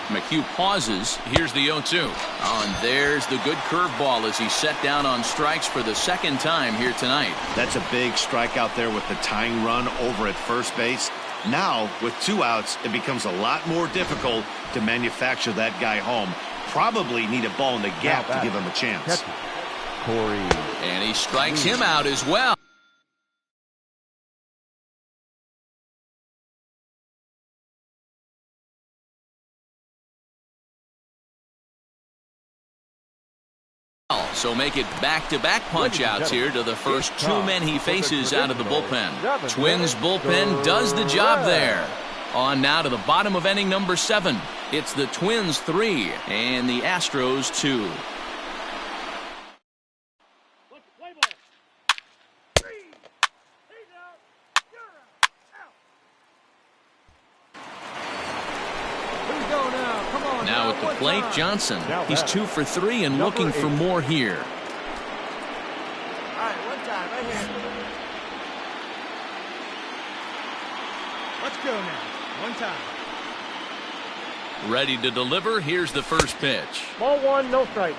McHugh pauses. Here's the 0-2. And there's the good curveball as he's set down on strikes for the second time here tonight. That's a big strike out there with the tying run over at first base. Now, with 2 outs, it becomes a lot more difficult to manufacture that guy home. Probably need a ball in the gap to give him a chance. Corey. And he strikes him out as well. So make it back-to-back punch-outs here to the first 2 men he faces out of the bullpen. Twins bullpen does the job there. On now to the bottom of inning number 7. It's the Twins 3 and the Astros 2. Now at the plate, Johnson. He's 2 for 3 and looking for more here. All right, one time, right here. Let's go now. One time. Ready to deliver. Here's the first pitch. Ball 1, no strike.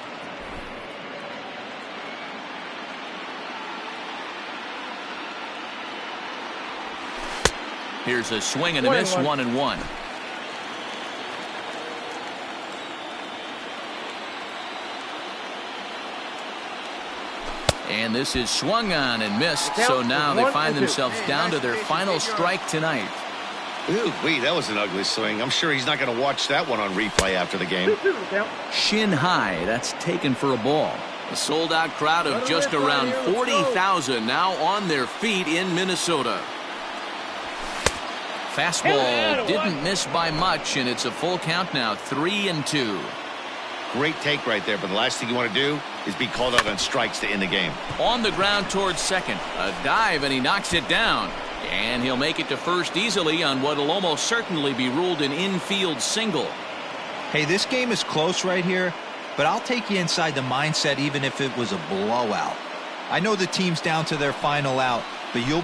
Here's a swing and a miss, 1-1. And this is swung on and missed, so now they find themselves down to their final strike tonight. Ooh-wee, that was an ugly swing. I'm sure he's not going to watch that one on replay after the game. Shin high, that's taken for a ball. A sold-out crowd of just around 40,000 now on their feet in Minnesota. Fastball didn't miss by much, and it's a full count now, 3-2. Great take right there, but the last thing you want to do is be called out on strikes to end the game. On the ground towards second. A dive, and he knocks it down. And he'll make it to first easily on what will almost certainly be ruled an infield single. Hey, this game is close right here, but I'll take you inside the mindset even if it was a blowout. I know the team's down to their final out, but you'll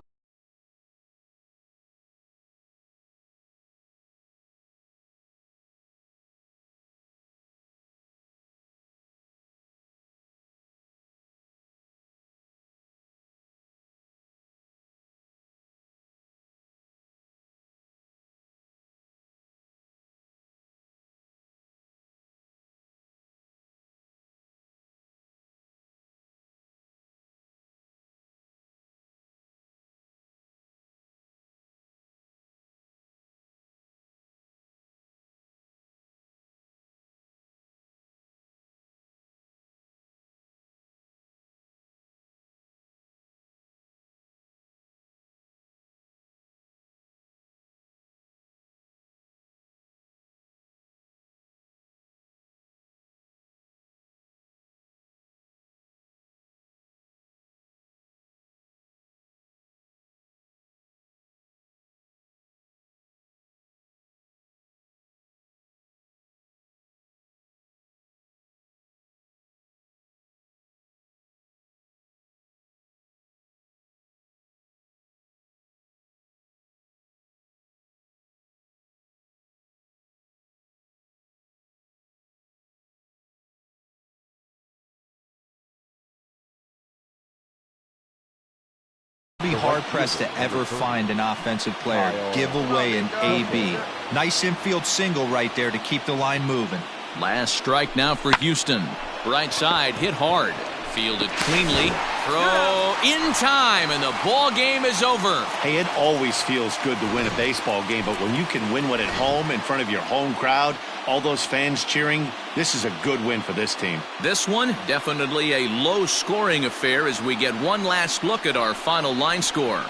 be hard-pressed to ever find an offensive player give away an AB. Nice infield single right there to keep the line moving. Last strike now for Houston. Right side, hit hard. Fielded cleanly. Throw in time, and the ball game is over. Hey, it always feels good to win a baseball game, but when you can win one at home in front of your home crowd, all those fans cheering, this is a good win for this team. This one, definitely a low-scoring affair as we get one last look at our final line score.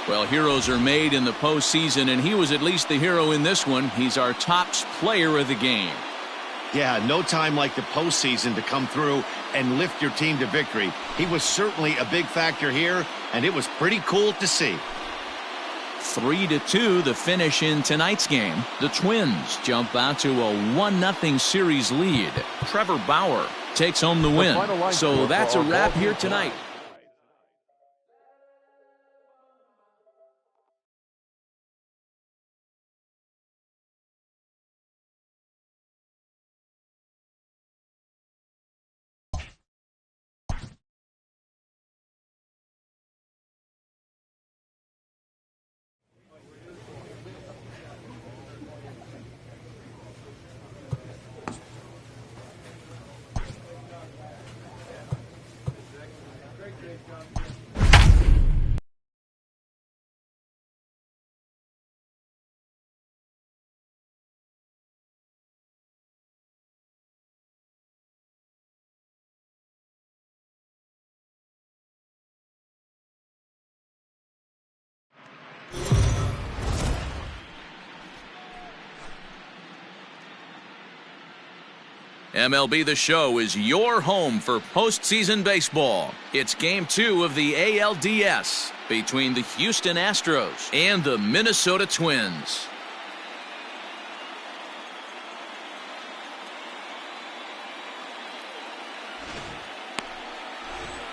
Well, heroes are made in the postseason, and he was at least the hero in this one. He's our top player of the game. Yeah, no time like the postseason to come through and lift your team to victory. He was certainly a big factor here, and it was pretty cool to see. 3-2 the finish in tonight's game. The Twins jump out to a 1-0 series lead. Trevor Bauer takes home the win. So that's a wrap here tonight. MLB The Show is your home for postseason baseball. It's Game 2 of the ALDS between the Houston Astros and the Minnesota Twins.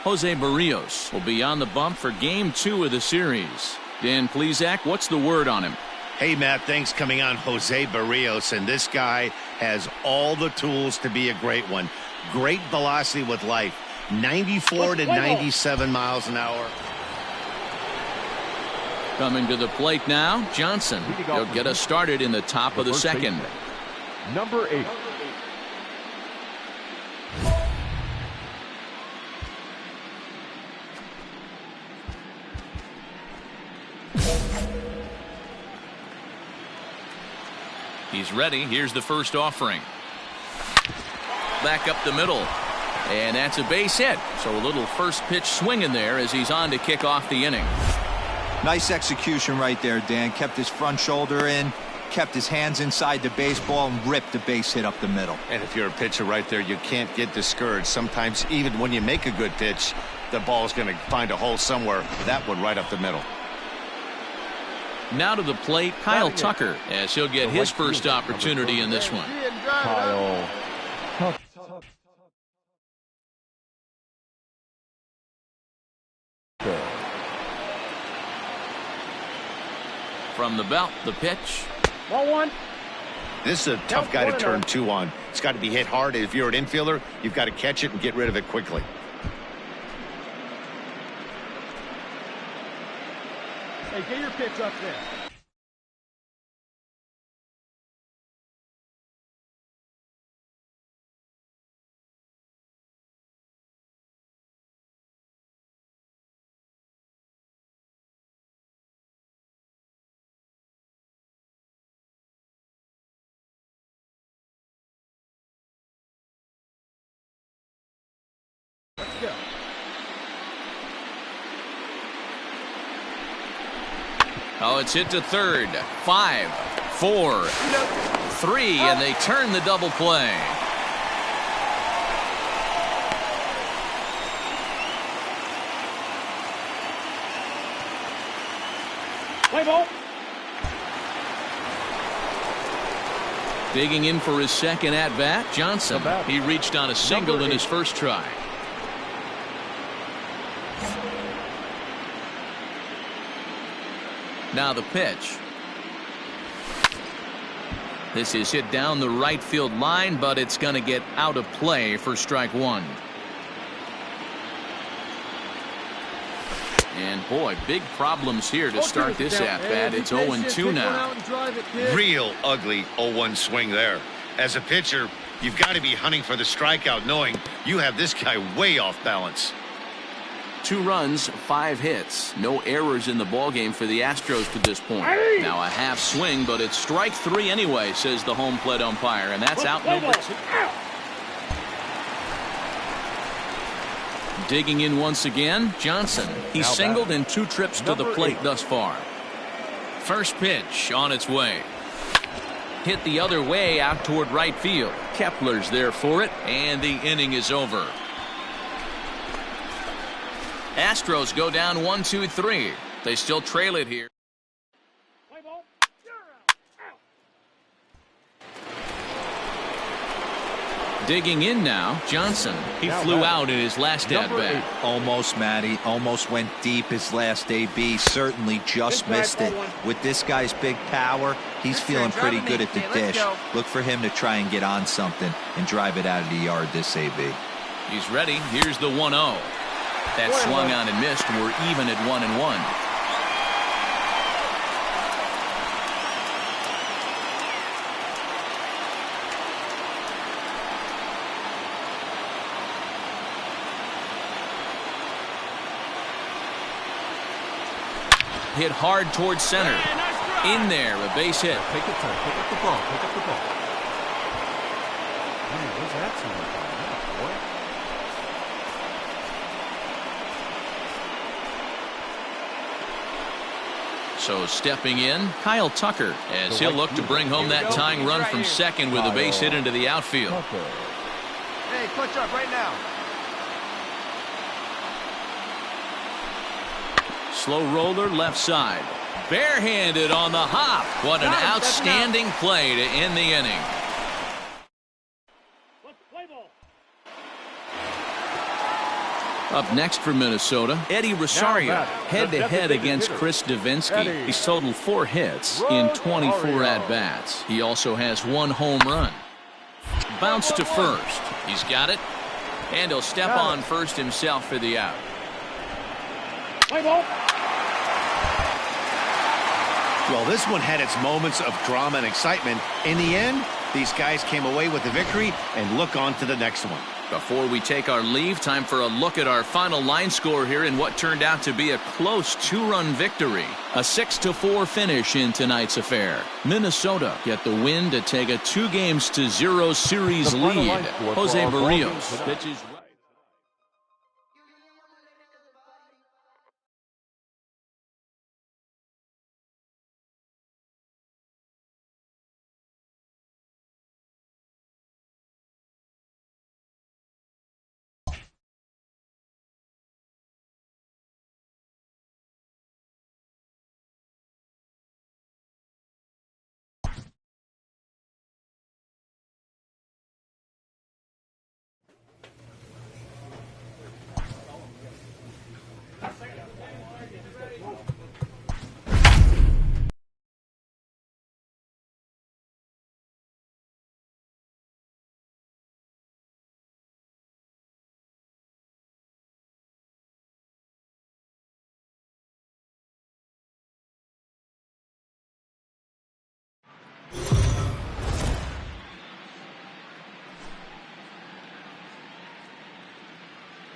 Jose Barrios will be on the bump for Game 2 of the series. Dan Plesac, what's the word on him? Hey, Matt, thanks. Coming on Jose Barrios, and this guy has all the tools to be a great one. Great velocity with life, 94 to 97 miles an hour. Coming to the plate now, Johnson. He'll get us started in the top of the second. Number 8. He's ready. Here's the first offering. Back up the middle. And that's a base hit. So a little first pitch swing in there as he's on to kick off the inning. Nice execution right there, Dan. Kept his front shoulder in, kept his hands inside the baseball, and ripped the base hit up the middle. And if you're a pitcher right there, you can't get discouraged. Sometimes even when you make a good pitch, the ball's going to find a hole somewhere. That one right up the middle. Now to the plate, Kyle Tucker, as he'll get his first opportunity in this one. Kyle Tucker. From the belt, the pitch. Ball 1. This is a tough guy to turn 2 on. It's got to be hit hard. If you're an infielder, you've got to catch it and get rid of it quickly. Hey, get your pitch up there. Let's go. Oh, it's hit to third. 5, 4, 3, and they turn the double play. Play ball. Digging in for his second at-bat, Johnson. He reached on a single in his first try. Now the pitch. This is hit down the right field line, but it's going to get out of play for strike 1. And boy, big problems here to start this at-bat. It's 0-2 now. Real ugly 0-1 swing there. As a pitcher, you've got to be hunting for the strikeout, knowing you have this guy way off balance. 2 runs, 5 hits. No errors in the ballgame for the Astros to this point. Now a half swing, but it's strike 3 anyway, says the home plate umpire, and that's out number 2. Digging in once again, Johnson. He's singled in 2 trips to the plate thus far. First pitch on its way. Hit the other way out toward right field. Kepler's there for it, and the inning is over. Astros go down 1-2-3. They still trail it here. Digging in now, Johnson. He flew out in his last at-bat. Almost, Matty. Almost went deep his last AB. Certainly just missed it. With this guy's big power, he's feeling pretty good at the dish. Look for him to try and get on something and drive it out of the yard this AB. He's ready. Here's the 1-0. That swung on and missed. We're even at 1-1. Hit hard towards center. In there, a base hit. Take your time. Pick up the ball. Pick up the ball. Man, where's that team? So stepping in, Kyle Tucker, as he'll look to bring home that tying run from second with a base hit into the outfield. Hey, clutch up right now. Slow roller left side. Barehanded on the hop. What an outstanding play to end the inning. Up next for Minnesota, Eddie Rosario, head-to-head against Chris Davinsky. He's totaled 4 hits in 24 at-bats. He also has 1 home run. Bounce to first. He's got it. And he'll step on first himself for the out. Well, this one had its moments of drama and excitement. In the end, these guys came away with the victory and look on to the next one. Before we take our leave, time for a look at our final line score here in what turned out to be a close 2-run victory. A 6-4 finish in tonight's affair. Minnesota get the win to take a 2-0 series lead. Jose Barrios pitches.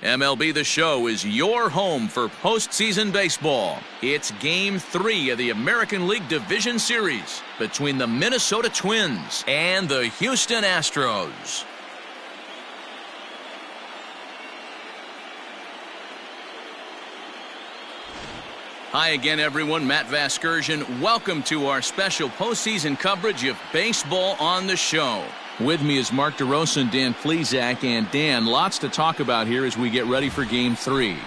MLB The Show is your home for postseason baseball. It's Game 3 of the American League Division Series between the Minnesota Twins and the Houston Astros. Hi again, everyone. Matt Vasgersian. Welcome to our special postseason coverage of baseball on the show. With me is Mark DeRosa and Dan Plesac. And Dan, lots to talk about here as we get ready for Game 3.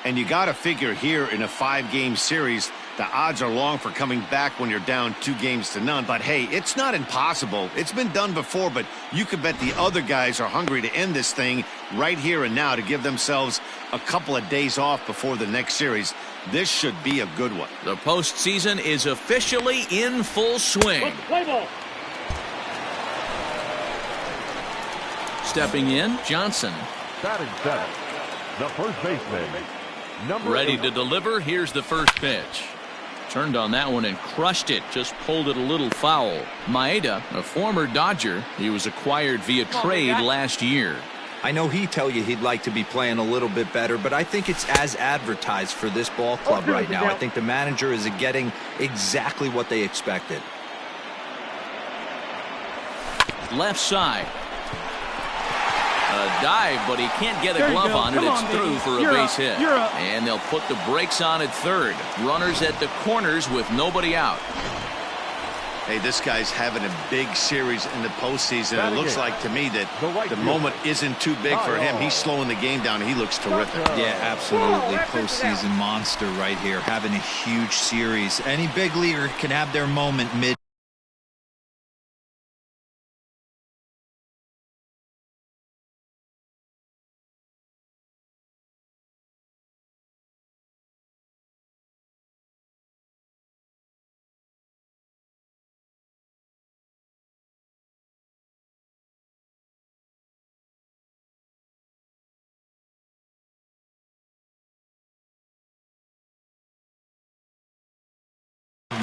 And you got to figure here in a 5-game series, the odds are long for coming back when you're down 2-0. But hey, it's not impossible. It's been done before, but you could bet the other guys are hungry to end this thing right here and now to give themselves a couple of days off before the next series. This should be a good one. The postseason is officially in full swing. Stepping in, Johnson. Batting seventh, the first baseman. Ready to deliver. Here's the first pitch. Turned on that one and crushed it. Just pulled it a little foul. Maeda, a former Dodger. He was acquired via trade last year. I know he'd tell you he'd like to be playing a little bit better, but I think it's as advertised for this ball club right now. I think the manager is getting exactly what they expected. Left side. A dive, but he can't get a glove on it. It's through for a base hit. And they'll put the brakes on at third. Runners at the corners with nobody out. Hey, this guy's having a big series in the postseason. It looks like to me that the moment isn't too big for him. He's slowing the game down. He looks terrific. Yeah, absolutely. Postseason monster right here. Having a huge series. Any big leaguer can have their moment mid.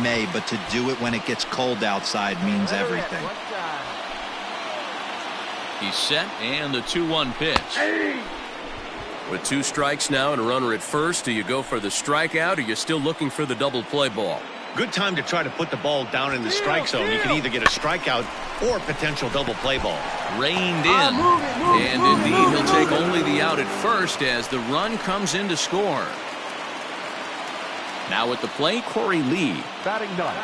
May, but to do it when it gets cold outside means everything. He's set, and the 2-1 pitch. With 2 strikes now and a runner at first, do you go for the strikeout, or are you still looking for the double play ball? Good time to try to put the ball down in the strike zone. You can either get a strikeout or a potential double play ball. Reined in. And indeed, he'll take only the out at first as the run comes in to score. Now at the plate, Corey Lee. Batting ninth,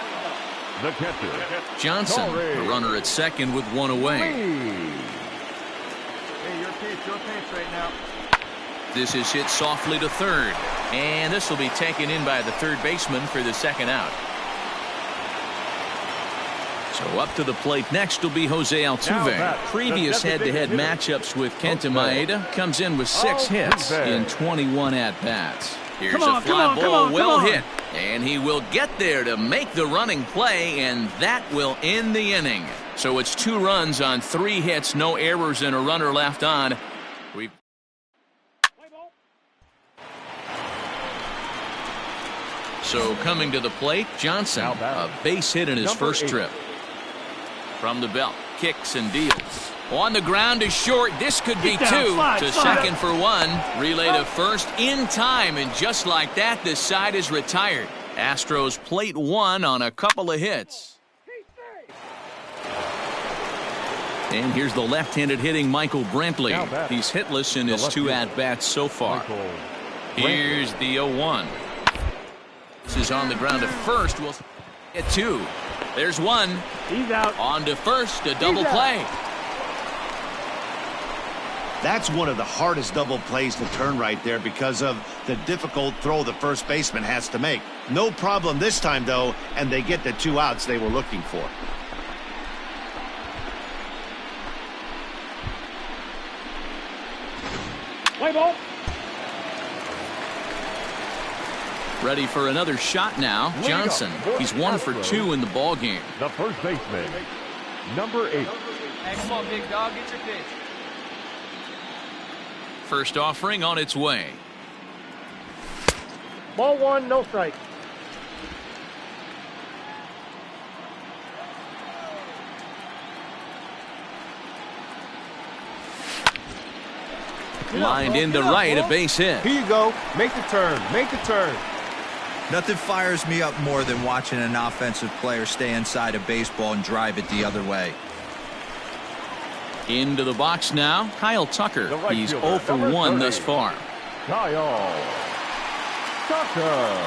the catcher. Johnson, the runner at second with 1 away. Hey, your pitch right now. This is hit softly to third. And this will be taken in by the third baseman for the second out. So up to the plate next will be Jose Altuve. Previous head-to-head matchups with Kenta Maeda comes in with 6 hits in 21 at-bats. Here's a fly ball well hit. And he will get there to make the running play, and that will end the inning. So it's 2 runs on 3 hits, no errors, and a runner left on. So coming to the plate, Johnson, a base hit in his first trip. From the belt, kicks and deals. On the ground is short. This could be 2 to second for 1. Relay to first in time, and just like that, this side is retired. Astros plate 1 on a couple of hits. And here's the left-handed hitting Michael Brantley. He's hitless in his 2 at-bats so far. Here's the 0-1. This is on the ground to first. We'll get 2. There's 1. He's out. On to first, a double play. That's one of the hardest double plays to turn right there because of the difficult throw the first baseman has to make. No problem this time, though, and they get the 2 outs they were looking for. Play ball. Ready for another shot now. Johnson, he's 1 for 2 in the ball game. The first baseman, number 8. Hey, come on, big dog, get your pitch. First offering on its way. Ball 1, no strike. Lined into right, a base hit. Here you go. Make the turn. Make the turn. Nothing fires me up more than watching an offensive player stay inside a baseball and drive it the other way. Into the box now, Kyle Tucker. He's 0 for 1 thus far. Kyle Tucker.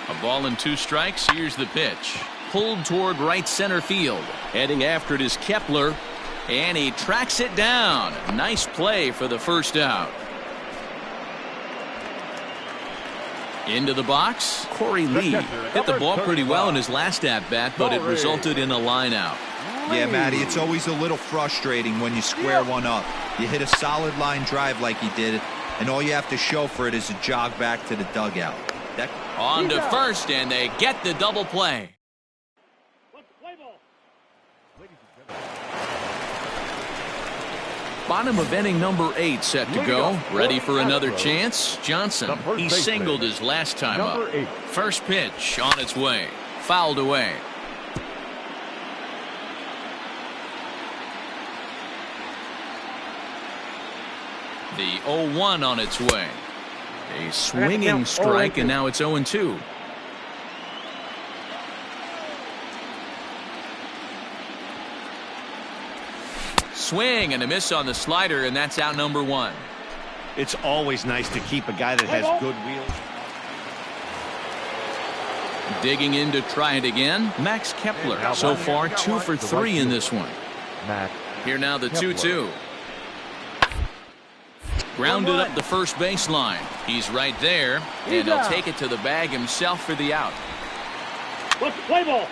A ball and 2 strikes. Here's the pitch. Pulled toward right center field. Heading after it is Kepler. And he tracks it down. Nice play for the first out. Into the box, Corey Lee hit the ball pretty well in his last at-bat, but it resulted in a line out. Yeah, Matty, it's always a little frustrating when you square one up. You hit a solid line drive like he did, and all you have to show for it is a jog back to the dugout. On to first, and they get the double play. Bottom of inning number 8 set to go. Ready for another chance. Johnson, he singled his last time up. First pitch on its way. Fouled away. The 0-1 on its way. A swinging strike, and now it's 0-2. Swing and a miss on the slider, and that's out number 1. It's always nice to keep a guy that has good wheels. Digging in to try it again, Max Kepler. So far 2 for 3 in this one. Here now the 2-2. Grounded up the first baseline. He's right there, and he'll take it to the bag himself for the out. Let's play ball.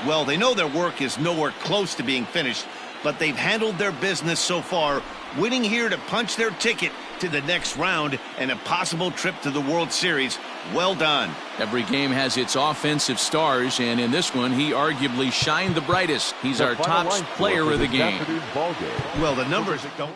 Well, they know their work is nowhere close to being finished, but they've handled their business so far, winning here to punch their ticket to the next round and a possible trip to the World Series. Well done. Every game has its offensive stars, and in this one, he arguably shined the brightest. He's our top player of the game. Well, the numbers don't.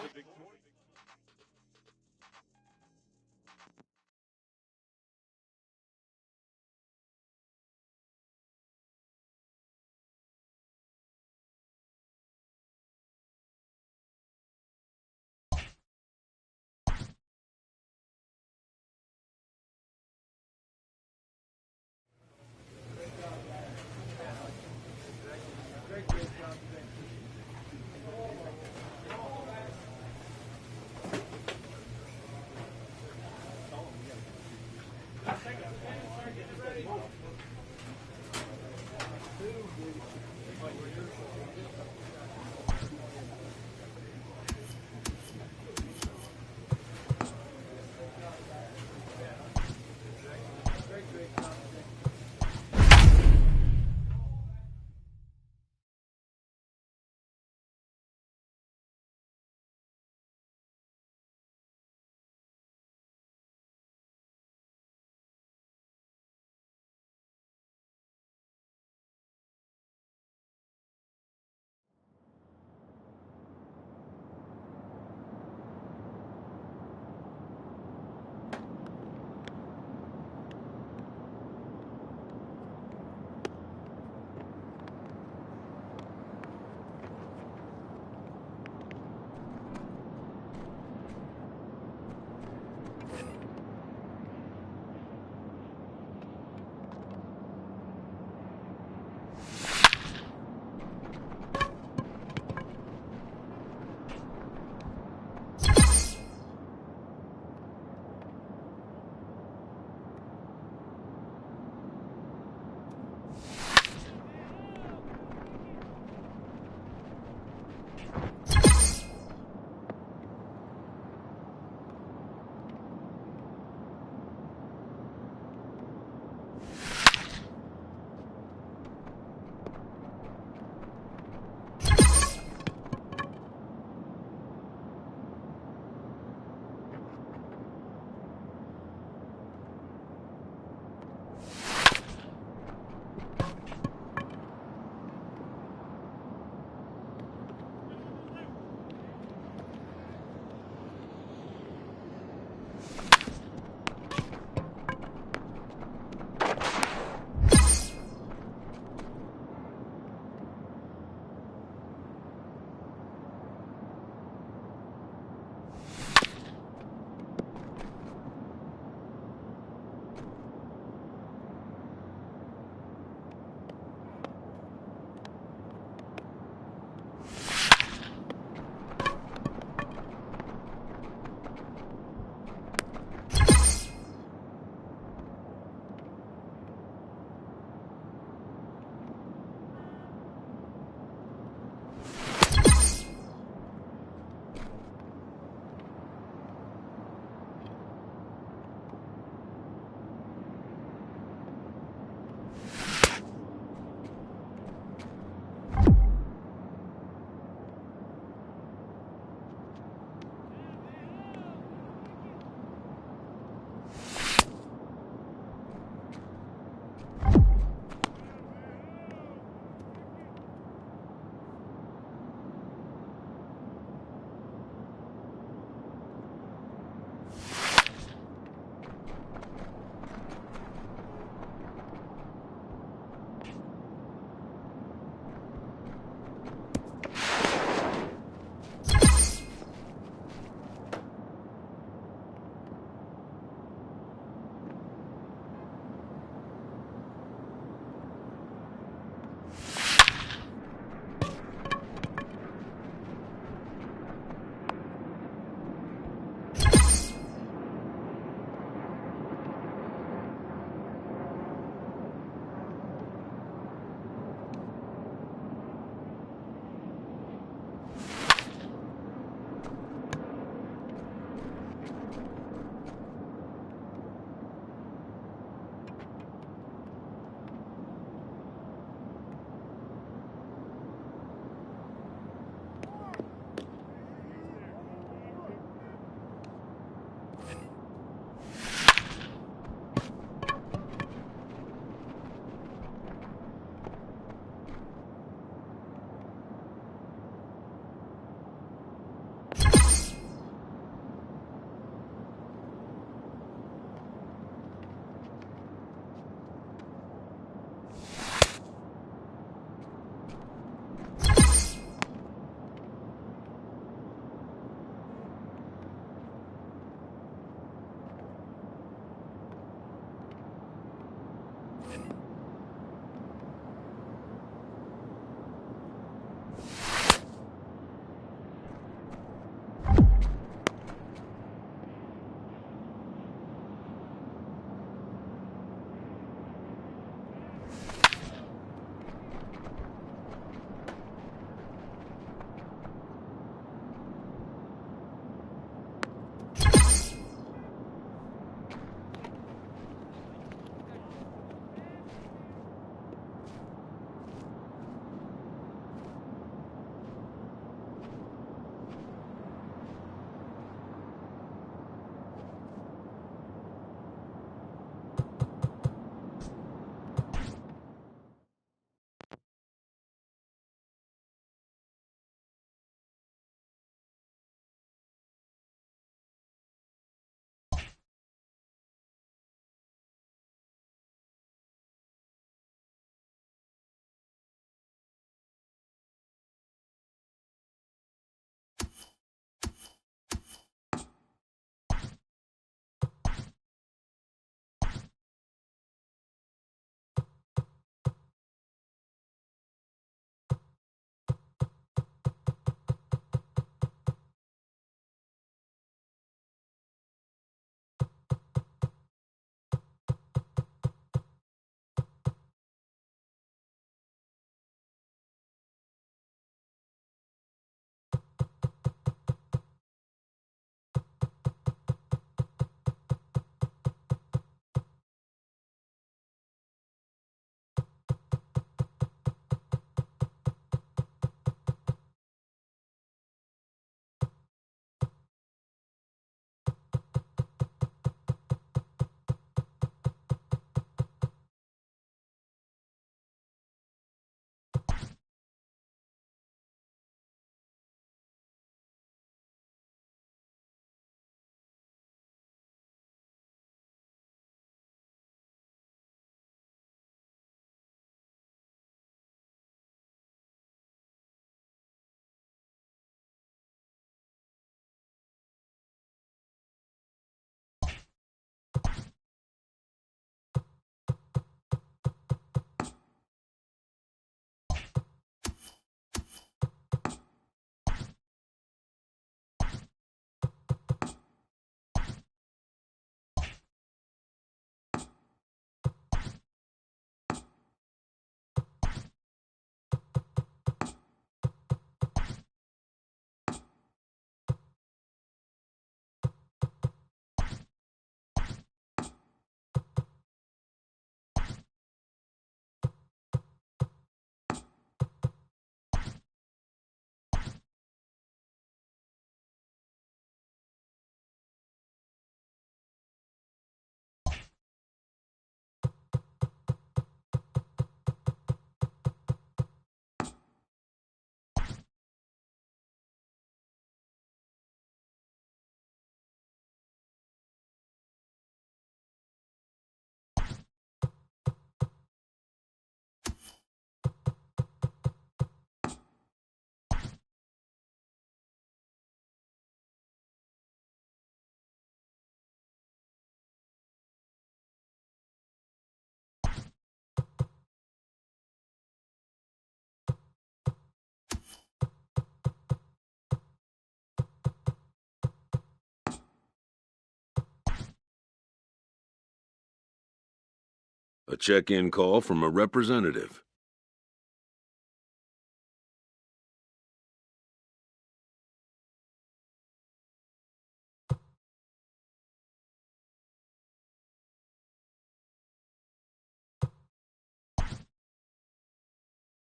A check-in call from a representative.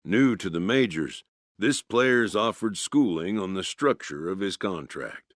New to the majors, this player is offered schooling on the structure of his contract.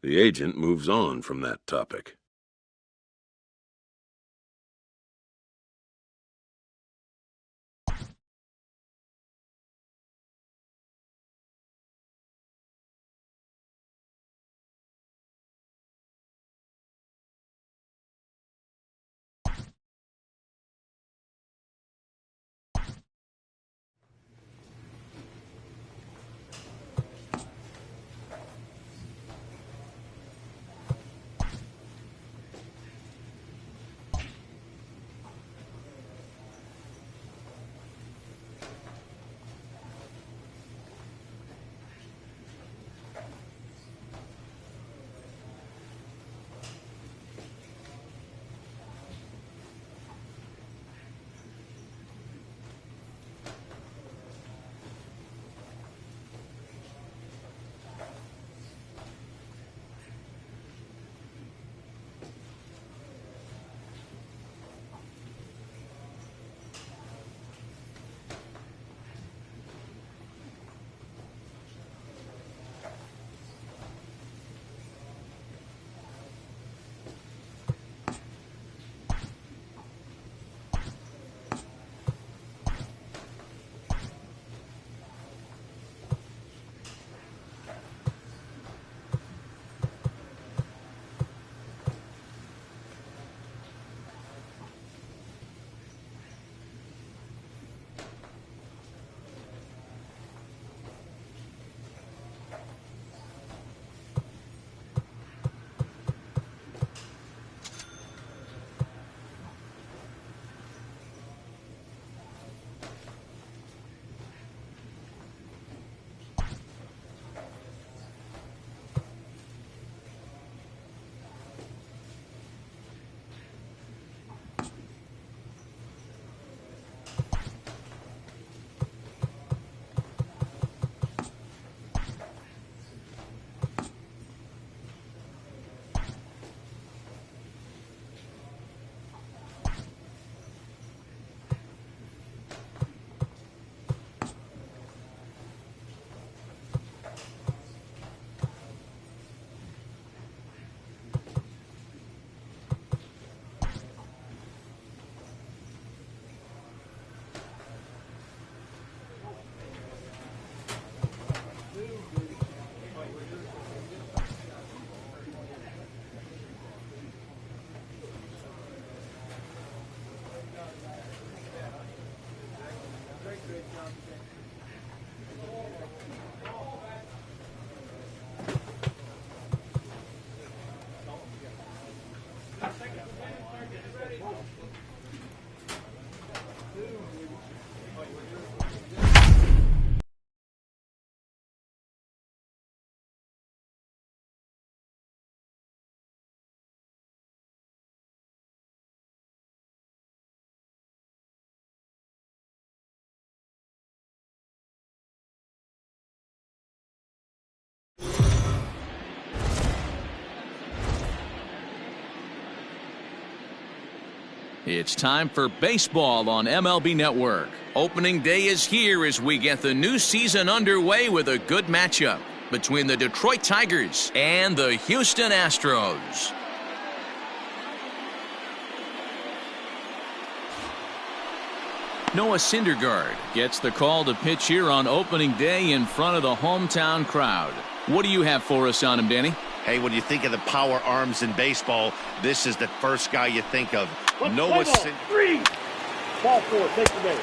The agent moves on from that topic. It's time for baseball on MLB Network. Opening day is here as we get the new season underway with a good matchup. between the Detroit Tigers and the Houston Astros. Noah Syndergaard gets the call to pitch here on opening day in front of the hometown crowd. What do you have for us on him, Danny? Hey, when you think of the power arms in baseball, this is the first guy you think of. Noah Syndergaard. 3. Ball 4. Take the base.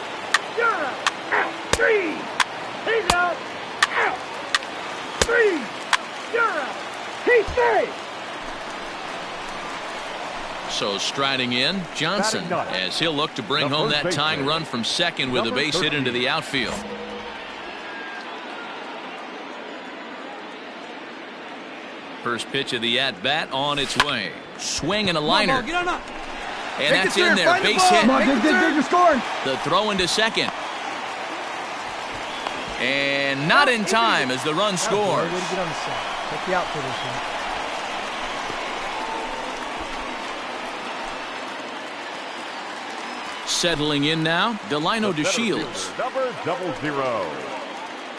You're out. Out. 3. He's out. Out. 3. You're out. He's safe. So striding in, Johnson, as he'll look to bring home that tying run from second with a base hit into the outfield. First pitch of the at-bat on its way. Swing and a liner. And that's in there, base hit. Come on, dig, scoring. The throw into second. And not in time as the run scores. Take the outfielder. Settling in now, Delino DeShields. Number 00.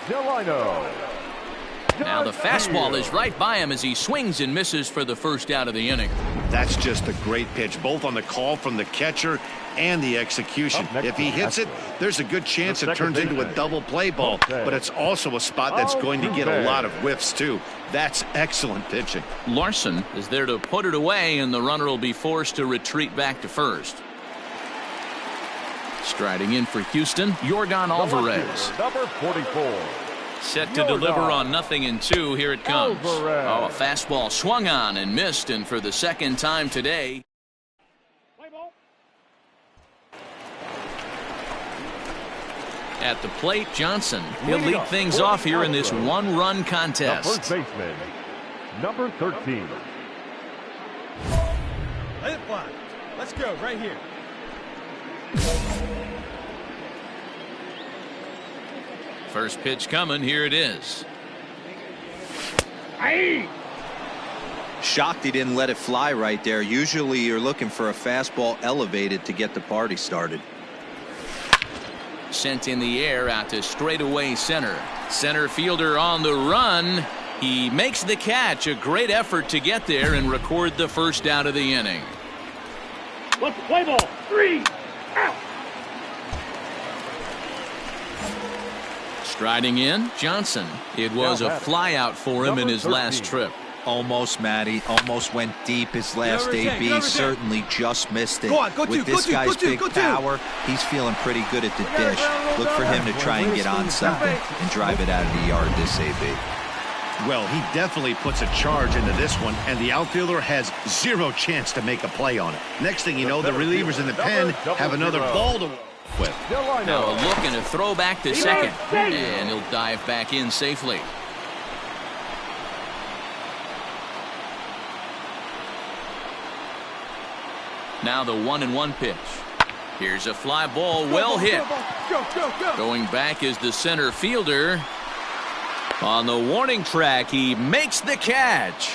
Delino. Now the fastball is right by him as he swings and misses for the first out of the inning. That's just a great pitch, both on the call from the catcher and the execution. If he hits it, there's a good chance it turns into a double play ball, but it's also a spot that's going to get a lot of whiffs too. That's excellent pitching. Larson is there to put it away, and the runner will be forced to retreat back to first. Striding in for Houston, Yordan Alvarez. Number 44. Set to deliver on 0-2. Here it comes. Oh, a fastball swung on and missed, and for the second time today. At the plate, Johnson. He'll lead things off here in this one-run contest. The first baseman, number 13. Let it fly. Let's go right here. First pitch coming. Here it is. Shocked he didn't let it fly right there. Usually you're looking for a fastball elevated to get the party started. Sent in the air out to straightaway center. Center fielder on the run. He makes the catch. A great effort to get there and record the first out of the inning. Let's play ball. 3. Out. Striding in, Johnson. It was a fly out for him in his last trip. Almost, Matty. Almost went deep his last AB. Certainly just missed it. With this guy's big power, he's feeling pretty good at the dish. Look for him to try and get on something and drive it out of the yard this AB. Well, he definitely puts a charge into this one, and the outfielder has zero chance to make a play on it. Next thing you know, the relievers in the pen have another ball to with. Now a look and a throw back to second, and he'll dive back in safely. Now the 1-1 pitch. Here's a fly ball, well hit. Going back is the center fielder. On the warning track, he makes the catch.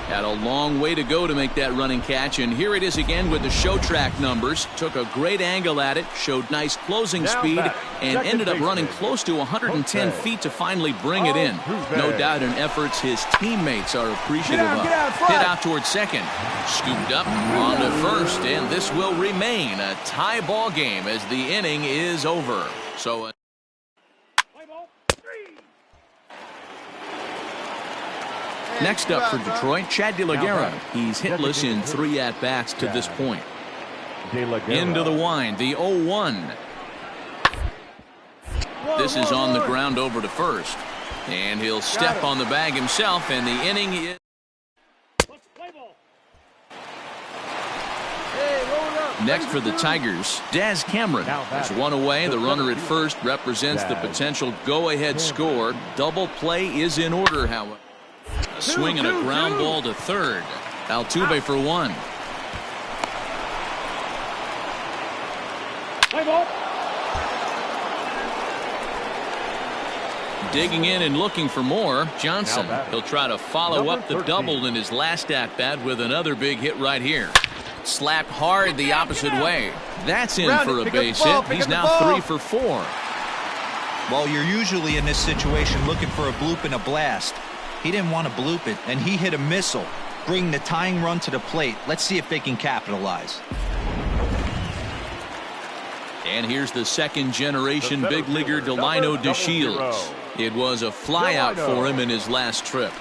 Had a long way to go to make that running catch, and here it is again with the show track numbers. Took a great angle at it, showed nice closing speed, and ended up running close to 110 feet to finally bring it in. No doubt in efforts his teammates are appreciative of. Hit out towards second. Scooped up on to first, and this will remain a tie ball game as the inning is over. So next up for Detroit, Chad De La Guerra. He's hitless in 3 at-bats to this point. Into the wind, the 0-1. This is on the ground over to first. And he'll step on the bag himself, and the inning is... Next for the Tigers, Daz Cameron. There's one away. The runner at first represents the potential go-ahead score. Double play is in order, however. A swing and a ground ball to third. Altuve for 1. Digging in and looking for more, Johnson. He'll try to follow up the double in his last at-bat with another big hit right here. Slapped hard the opposite way. That's in for a base hit. He's now 3 for 4. Well, you're usually in this situation looking for a bloop and a blast. He didn't want to bloop it, and he hit a missile, bringing the tying run to the plate. Let's see if they can capitalize. And here's the second-generation big leaguer Delino DeShields. It was a flyout for him in his last trip.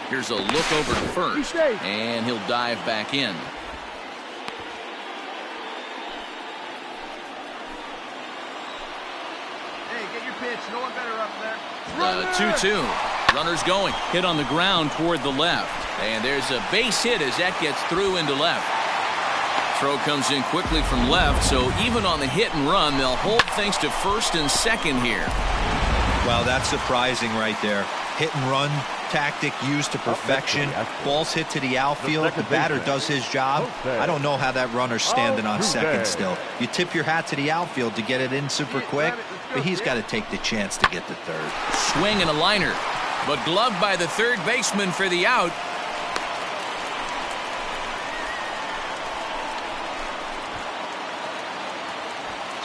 Here's a look over to first, and he'll dive back in. Hey, get your pitch. No one better up there. The 2-2. Runner's going. Hit on the ground toward the left. And there's a base hit as that gets through into left. Throw comes in quickly from left, so even on the hit and run, they'll hold things to first and second here. Wow, that's surprising right there. Hit and run tactic used to perfection. Ball's hit to the outfield. The batter does his job. I don't know how that runner's standing on second still. You tip your hat to the outfield to get it in super quick, but he's got to take the chance to get to third. Swing and a liner, but gloved by the third baseman for the out.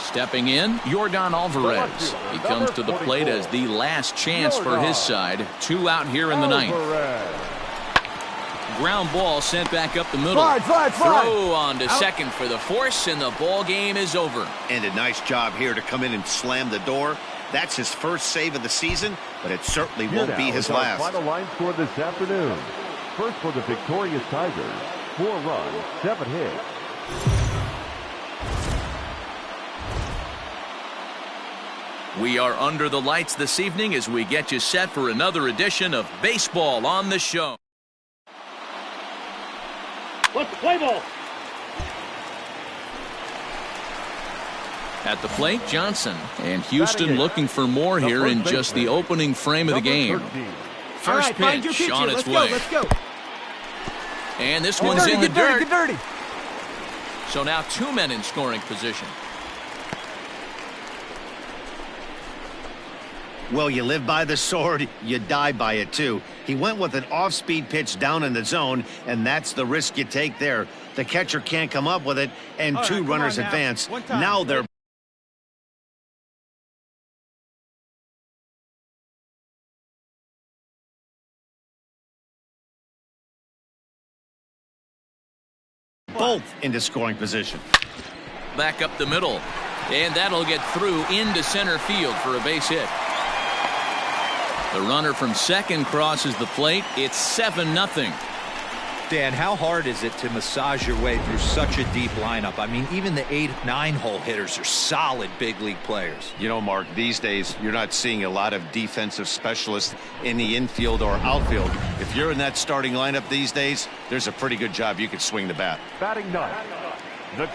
Stepping in, Yordan Alvarez. He comes to the plate as the last chance for his side. 2 out here in the ninth. Ground ball sent back up the middle. Throw on to second for the force, and the ball game is over. And a nice job here to come in and slam the door. That's his first save of the season, but it certainly won't be his last. Final line score this afternoon. First for the victorious Tigers, 4 runs, 7 hits. We are under the lights this evening as we get you set for another edition of Baseball on the Show. Let's play ball. At the plate, Johnson. And Houston looking for more here in just the opening frame of the game. First pitch on its way. Let's go. And this one's in the dirt. So now 2 men in scoring position. Well, you live by the sword, you die by it too. He went with an off-speed pitch down in the zone, and that's the risk you take there. The catcher can't come up with it, and 2 runners advance. Now they're both into scoring position. Back up the middle, and that'll get through into center field for a base hit. The runner from second crosses the plate. It's 7-0. Dan, how hard is it to massage your way through such a deep lineup? I mean, even the 8-9 hole hitters are solid big league players. You know, Mark, these days you're not seeing a lot of defensive specialists in the infield or outfield. If you're in that starting lineup these days, there's a pretty good job you could swing the bat. Batting ninth.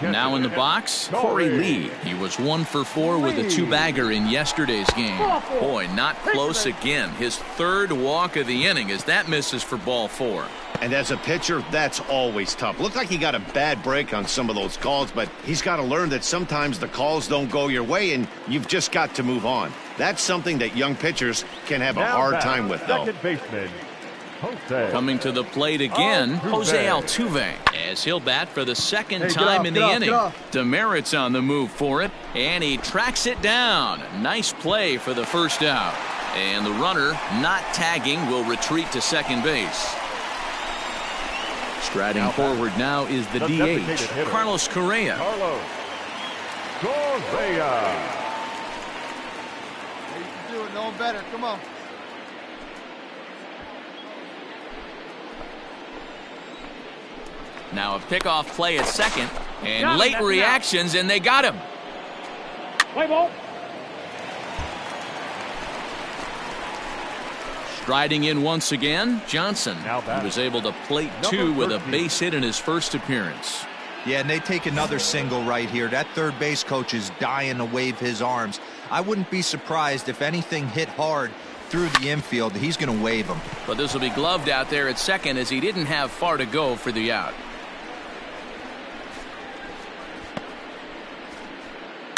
Now in the box, Corey Lee. He was 1 for 4 with a 2-bagger in yesterday's game. Boy, not close again. His 3rd walk of the inning as that misses for ball 4. And as a pitcher, that's always tough. Looked like he got a bad break on some of those calls, but he's got to learn that sometimes the calls don't go your way, and you've just got to move on. That's something that young pitchers can have a hard time with, though. Second baseman, Coming to the plate again, Jose Altuve, as he'll bat for the second time in the inning. Demerit's on the move for it, and he tracks it down. Nice play for the first out. And the runner, not tagging, will retreat to second base. Striding forward now is the DH, Carlos Correa. Carlos Correa. Hey, you can do it. No one better. Come on. Now a pickoff play at second, and late reactions, and they got him. Play ball. Striding in once again, Johnson. He was able to plate 2 with a base hit in his first appearance. Yeah, and they take another single right here. That third base coach is dying to wave his arms. I wouldn't be surprised if anything hit hard through the infield. He's going to wave them. But this will be gloved out there at second as he didn't have far to go for the out.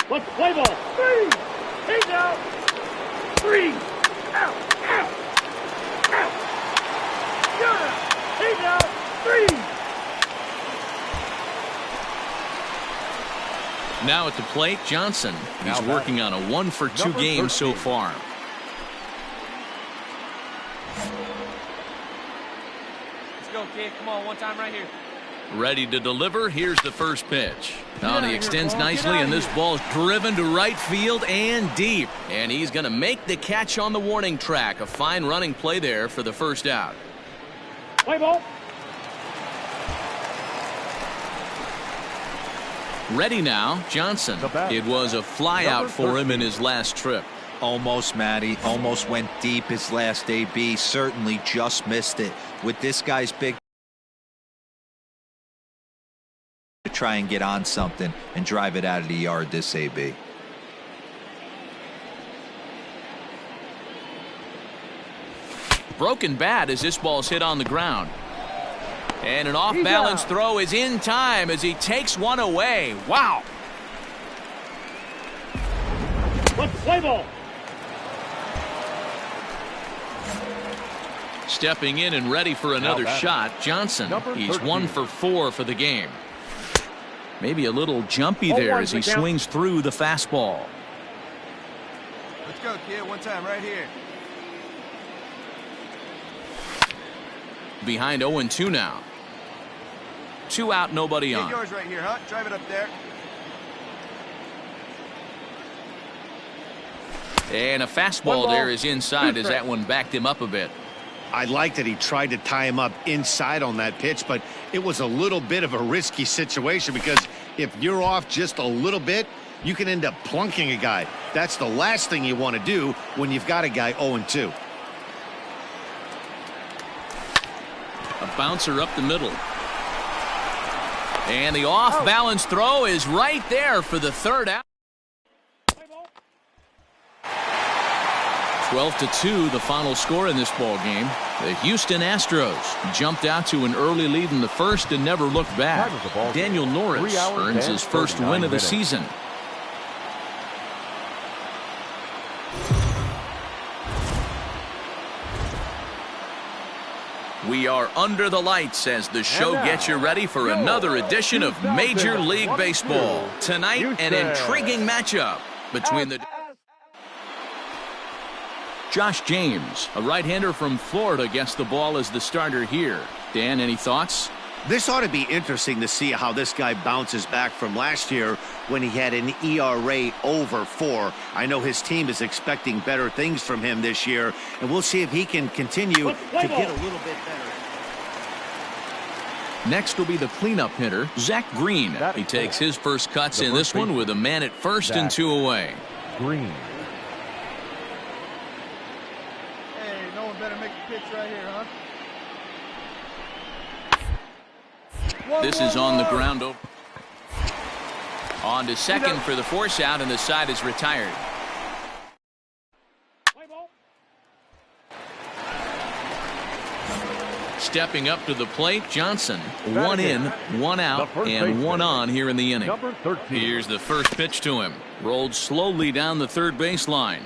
Let's play ball. 3. He's out. 3. Out. Out. Out. He's out. 3. Now at the plate, Johnson. He's working on a 1-for-2 game so far. Let's go, kid. Come on, one time right here. Ready to deliver. Here's the first pitch. Now he extends nicely, and this ball's driven to right field and deep. And he's going to make the catch on the warning track. A fine running play there for the first out. Play ball. Ready now, Johnson. It was a fly out for him in his last trip. Almost, Matty. Almost went deep his last AB. Certainly just missed it. With this guy's big to try and get on something and drive it out of the yard this AB. Broken bat as this ball's hit on the ground. And an off-balance throw is in time as he takes one away. Wow. Play ball. Stepping in and ready for another shot, Johnson. He's 1 for 4 for the game. Maybe a little jumpy there as he swings through the fastball. Let's go, kid. One time right here. Behind 0-2 now. 2 out, nobody on. Yours right here, huh? Drive it up there. And a fastball there is inside as that one backed him up a bit. I like that he tried to tie him up inside on that pitch, but it was a little bit of a risky situation because if you're off just a little bit, you can end up plunking a guy. That's the last thing you want to do when you've got a guy 0-2. A bouncer up the middle. And the off-balance throw is right there for the third out. 12-2, the final score in this ball game. The Houston Astros jumped out to an early lead in the first and never looked back. Daniel Norris earns his first win of the season. We are under the lights as the show gets you ready for another edition of Major League Baseball. Tonight, an intriguing matchup between the Josh James, a right-hander from Florida, gets the ball as the starter here. Dan, any thoughts? This ought to be interesting to see how this guy bounces back from last year when he had an ERA over 4. I know his team is expecting better things from him this year, and we'll see if he can continue to get a little bit better. Next will be the cleanup hitter, Zach Green. He takes his first cuts in this one with a man at first and 2 away. Green. Hey, no one better make the pitch right here, huh? This is on the ground over. On to second for the force out, and the side is retired. Stepping up to the plate, Johnson. 1 in, 1 out, and 1 on here in the inning. Here's the first pitch to him. Rolled slowly down the third baseline.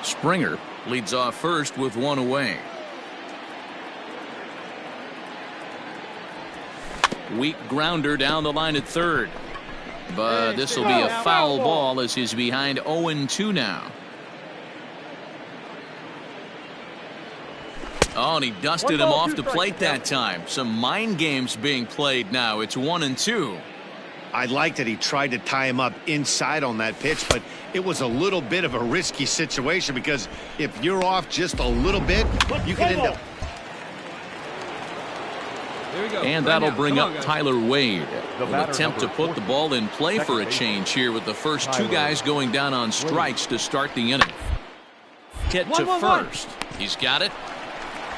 Springer leads off first with 1 away. Weak grounder down the line at third. But this will be a foul ball as he's behind 0-2 now. Oh, and he dusted him off the plate that time. Some mind games being played now. It's 1-2. I like that he tried to tie him up inside on that pitch, but it was a little bit of a risky situation because if you're off just a little bit, you can end up. And that'll bring up Tyler Wade. Will attempt to put the ball in play for a change here with the first 2 guys going down on strikes to start the inning. Hit to first. He's got it.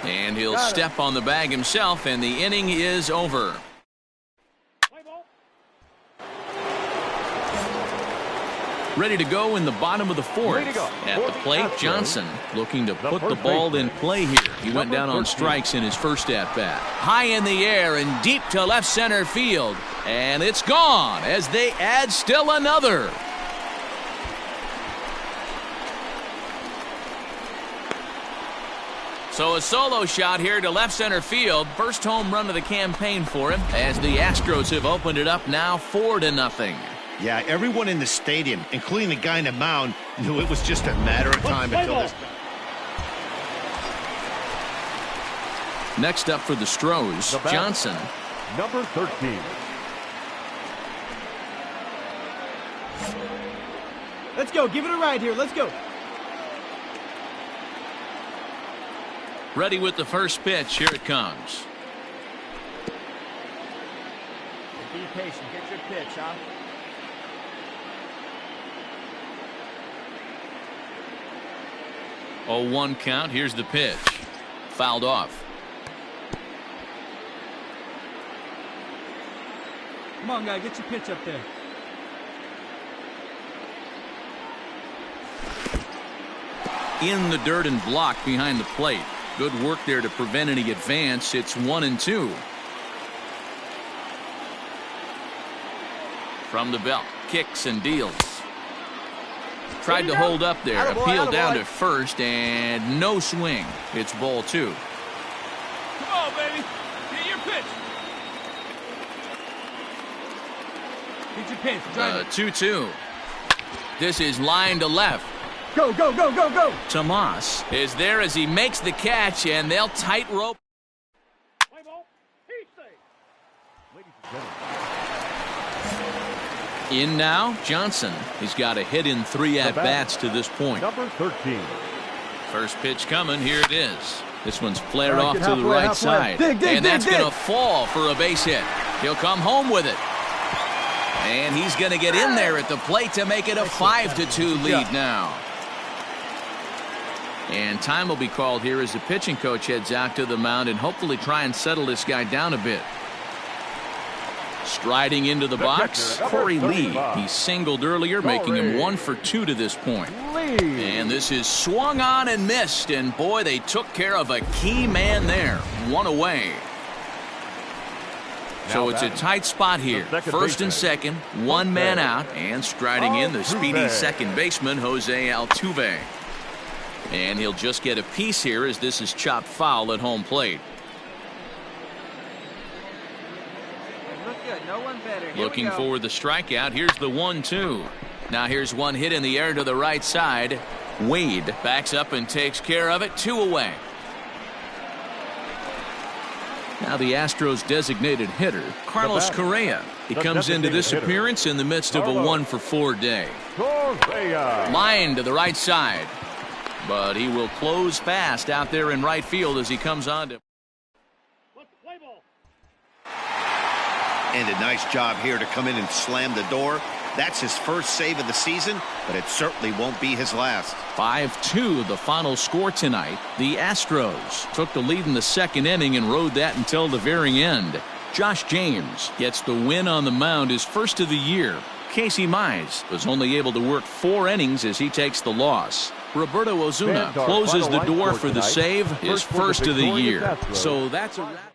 And he'll step on the bag himself, and the inning is over. Ready to go in the bottom of the 4th. At the plate, Johnson looking to put the ball in play here. He went down on strikes in his first at-bat. High in the air and deep to left center field. And it's gone as they add still another. So a solo shot here to left center field. First home run of the campaign for him as the Astros have opened it up now 4-0. Yeah, everyone in the stadium, including the guy in the mound, knew it was just a matter of time until this. Next up for the Stros, Johnson. Number 13. Let's go. Give it a ride here. Let's go. Ready with the first pitch. Here it comes. Be patient. Get your pitch, huh? Oh, 1 count. Here's the pitch. Fouled off. Come on, guy. Get your pitch up there. In the dirt and blocked behind the plate. Good work there to prevent any advance. It's 1-2. From the belt. Kicks and deals. Tried to hold up there. Appeal down to first and no swing. It's ball 2. Come on, baby. Get your pitch. Get your pitch. Drive it. 2-2. This is line to left. Go, go, go, go, go. Tomas is there as he makes the catch, and they'll tightrope. Play ball. He's safe. Ladies and gentlemen. In now, Johnson. He's got a hit in 3 at-bats to this point. Number 13. First pitch coming. Here it is. This one's flared off to the right side. Dig, and that's going to fall for a base hit. He'll come home with it. And he's going to get in there at the plate to make it a 5-2 lead now. And time will be called here as the pitching coach heads out to the mound and hopefully try and settle this guy down a bit. Striding into the box, Corey Lee. He singled earlier, making him 1 for 2 to this point. And this is swung on and missed, and boy, they took care of a key man there. 1 away. So it's a tight spot here. First and second, 1 man out, and striding in the speedy second baseman, Jose Altuve. And he'll just get a piece here as this is chopped foul at home plate. Look good. No one better. Looking for the strikeout. Here's the 1-2. Now here's one hit in the air to the right side. Wade backs up and takes care of it. 2 away. Now the Astros designated hitter, Carlos Correa. He comes into this appearance in the midst of a 1 for 4 day. Line to the right side. But he will close fast out there in right field as he comes on to. And a nice job here to come in and slam the door. That's his first save of the season, but it certainly won't be his last. 5-2 the final score tonight. The Astros took the lead in the second inning and rode that until the very end. Josh James gets the win on the mound, his first of the year. Casey Mize was only able to work 4 innings as he takes the loss. Roberto Osuna closes the door for the save, his first of the year. So that's a wrap.